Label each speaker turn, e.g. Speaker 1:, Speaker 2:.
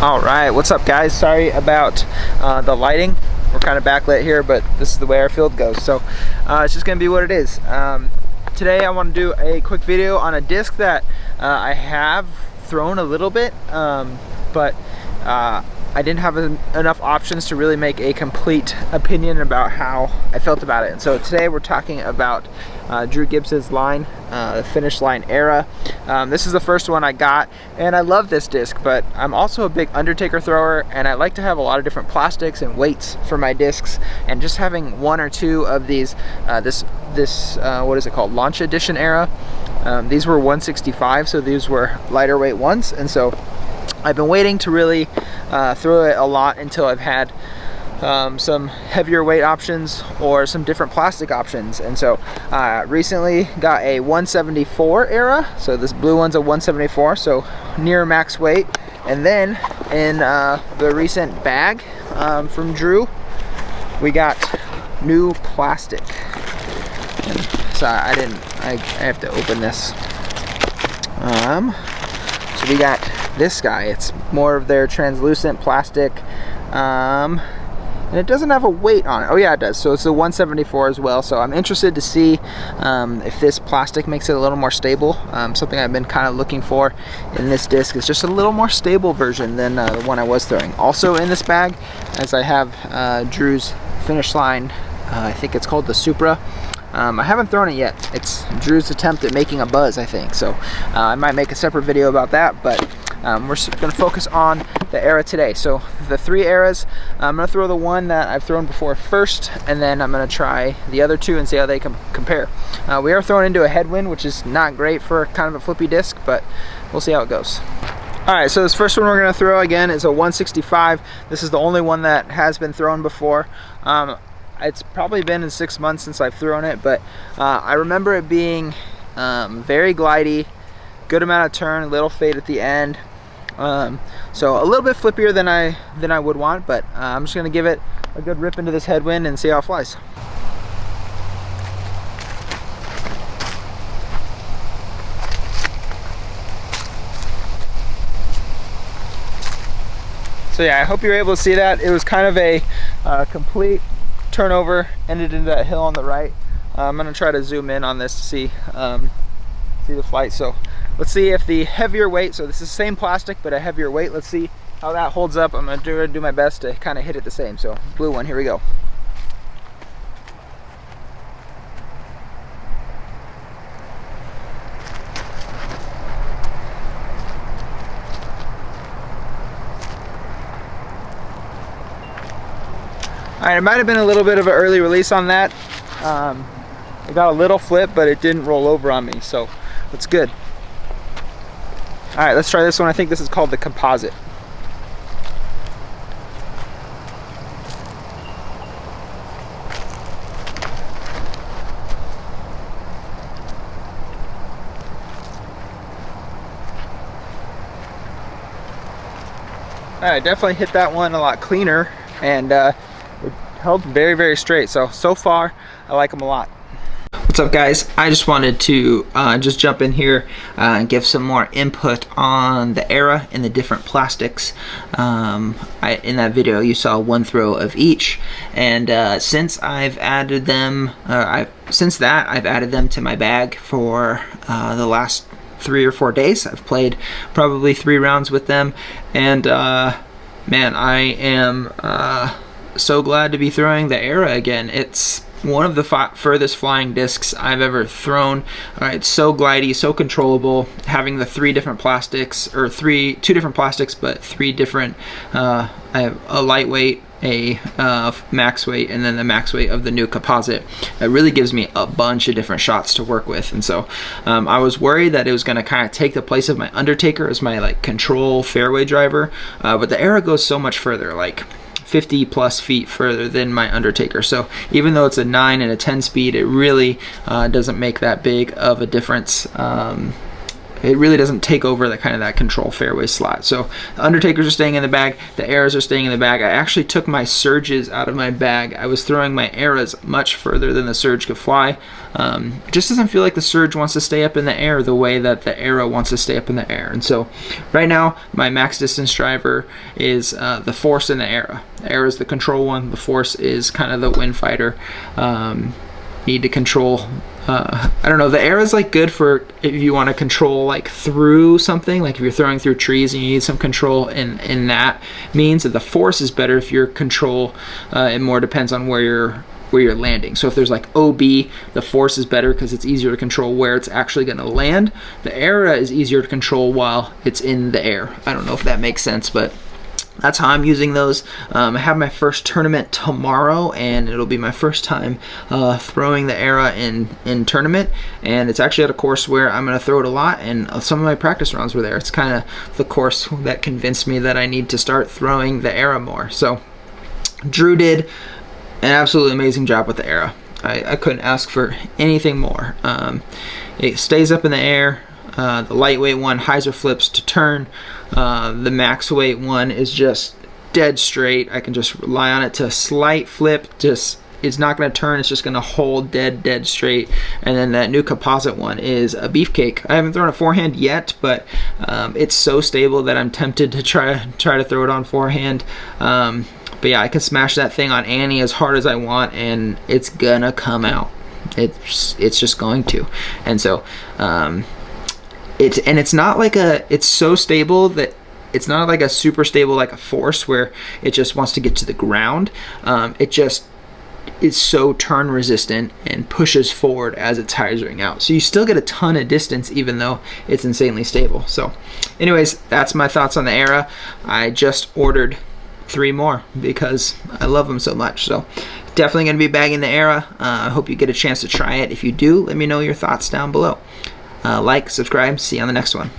Speaker 1: All right, what's up guys? Sorry about the lighting. We're kind of backlit here, but this is the way our field goes, so it's just gonna be what it is. Today I want to do a quick video on a disc that I have thrown a little bit, but I didn't have enough options to really make a complete opinion about how I felt about it. And so today we're talking about Drew Gibbs's line, the Finish Line Era. This is the first one I got, and I love this disc, but I'm also a big Undertaker thrower, and I like to have a lot of different plastics and weights for my discs, and just having one or two of these, what is it called, Launch Edition Era. These were 165, so these were lighter weight ones, and so I've been waiting to really throw it a lot until I've had some heavier weight options or some different plastic options. And so recently got a 174 Era, so this blue one's a 174, so near max weight. And then in the recent bag from Drew, we got new plastic. And so I have to open this. So we got this guy. It's more of their translucent plastic, and it doesn't have a weight on it. Oh yeah, it does. So it's a 174 as well. So I'm interested to see if this plastic makes it a little more stable. Something I've been kind of looking for in this disc is just a little more stable version than the one I was throwing. Also in this bag, as I have Drew's Finish Line, I think it's called the Supra. I haven't thrown it yet. It's Drew's attempt at making a buzz, I think. So I might make a separate video about that, but we're going to focus on the Era today. So the three Eras, I'm going to throw the one that I've thrown before first, and then I'm going to try the other two and see how they compare. We are throwing into a headwind, which is not great for kind of a flippy disc, but we'll see how it goes. Alright, so this first one we're going to throw again is a 165. This is the only one that has been thrown before. It's probably been in 6 months since I've thrown it, but I remember it being very glidey, good amount of turn, little fade at the end. So a little bit flippier than I would want, but I'm just gonna give it a good rip into this headwind and see how it flies. So yeah, I hope you were able to see that. It was kind of a complete turnover, ended into that hill on the right. I'm gonna try to zoom in on this to see the flight. So let's see if the heavier weight, so this is the same plastic but a heavier weight, let's see how that holds up. I'm gonna do my best to kind of hit it the same. So blue one, here we go. Alright, it might have been a little bit of an early release on that. It got a little flip, but it didn't roll over on me, so that's good. Alright, let's try this one. I think this is called the Composite. Alright, definitely hit that one a lot cleaner, and it held very straight. So far I like them a lot. What's up guys, I just wanted to just jump in here and give some more input on the Era and the different plastics. In that video you saw one throw of each, and since I've added them, I've added them to my bag for the last 3 or 4 days. I've played probably 3 rounds with them, and man, I am so glad to be throwing the Era again. It's one of the furthest flying discs I've ever thrown. It's so glidey, so controllable, having the 3 different plastics, or 2 different plastics, but 3 different, I have a lightweight, a max weight, and then the max weight of the new Composite. It really gives me a bunch of different shots to work with. And so I was worried that it was going to kind of take the place of my Undertaker as my like control fairway driver, but the Era goes so much further, like 50 plus feet further than my Undertaker. So even though it's a 9 and a 10 speed, it really doesn't make that big of a difference it really doesn't take over that kind of that control fairway slot. So the Undertakers are staying in the bag, the Eras are staying in the bag. I actually took my Surges out of my bag. I was throwing my Eras much further than the Surge could fly. It just doesn't feel like the Surge wants to stay up in the air the way that the Era wants to stay up in the air. And so right now my max distance driver is the Force and the Era. The Era is the control one, the Force is kind of the wind fighter. Need to control, I don't know, the Era is like good for if you want to control like through something, like if you're throwing through trees and you need some control in that means. That the Force is better if your control, it more depends on where you're landing. So if there's like OB, the Force is better because it's easier to control where it's actually going to land. The Era is easier to control while it's in the air. I don't know if that makes sense, but that's how I'm using those. I have my first tournament tomorrow, and it'll be my first time throwing the Era in tournament, and it's actually at a course where I'm going to throw it a lot, and some of my practice rounds were there. It's kind of the course that convinced me that I need to start throwing the Era more. So Drew did an absolutely amazing job with the Era. I couldn't ask for anything more. It stays up in the air. The lightweight one, hyzer flips to turn. The max weight one is just dead straight. I can just rely on it to slight flip. Just, it's not going to turn. It's just going to hold dead straight. And then that new composite one is a beefcake. I haven't thrown a forehand yet, but it's so stable that I'm tempted to try to throw it on forehand. But yeah, I can smash that thing on Annie as hard as I want, and it's gonna come out. It's just going to. And so it's not like it's so stable that it's not like a super stable like a Force where it just wants to get to the ground. It just is so turn resistant and pushes forward as it's hyzering out. So you still get a ton of distance even though it's insanely stable. So anyways, that's my thoughts on the Era. I just ordered 3 more because I love them so much. So definitely going to be bagging the Era. I hope you get a chance to try it. If you do, let me know your thoughts down below. Like, subscribe, see you on the next one.